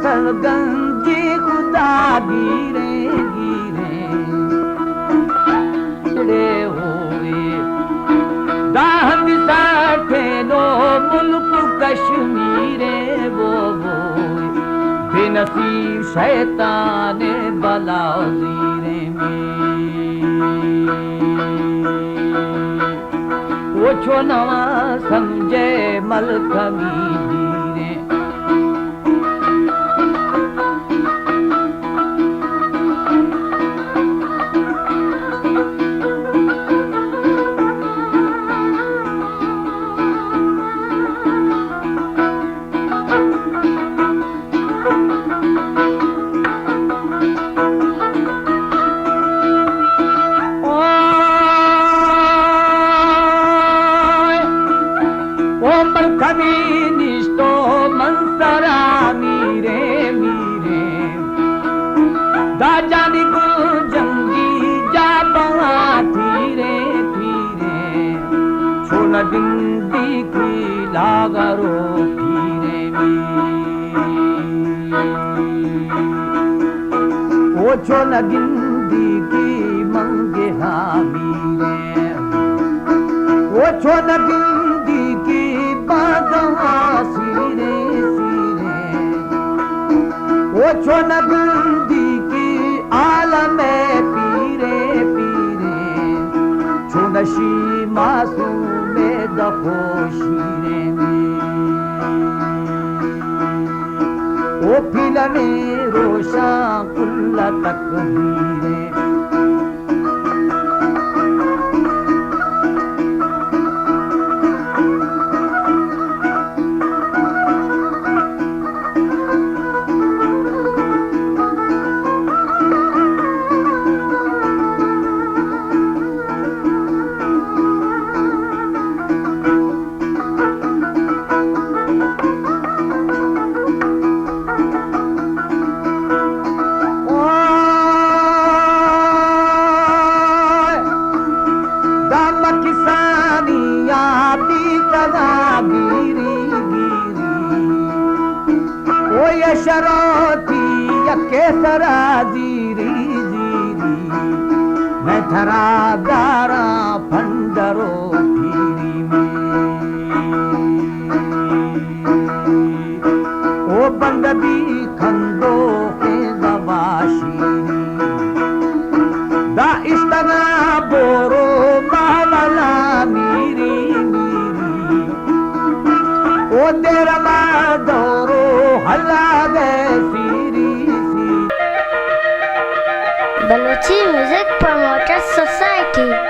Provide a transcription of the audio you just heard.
सरगंजी खुदा गिरे गिरे चिड़े हुए दाहन साठे नो मुल्क कश्मीरे वो बेनसीब शैतान बलाजीरे वो छो नवा समझे मलकमी धीरे कमीनिस्तो मंसरा मीरे मीरे दाजानी गुल जंगी जा बवा धीरे धीरे छोड़ बिंदी की लागरो धीरे वो छोड़ बिंदी की मंगे हाँ मीरे वो छोड़ बिंदी की सीरे सीरे वो छोन बंदी की आलम पीरे पीरे छोनशी मासूम दफोशीरे वो फिलने रोशा कुल्ला तकदीरे शरोती यके सरा जीरी जीरी मैं थरा दारा फंडरो फिरी में ओ बंदबी खंदो के दवाशीरी दा इस्तना बोरो मावला मीरी मीरी ओ तेरा Maduro Baluchi Music Promoters Society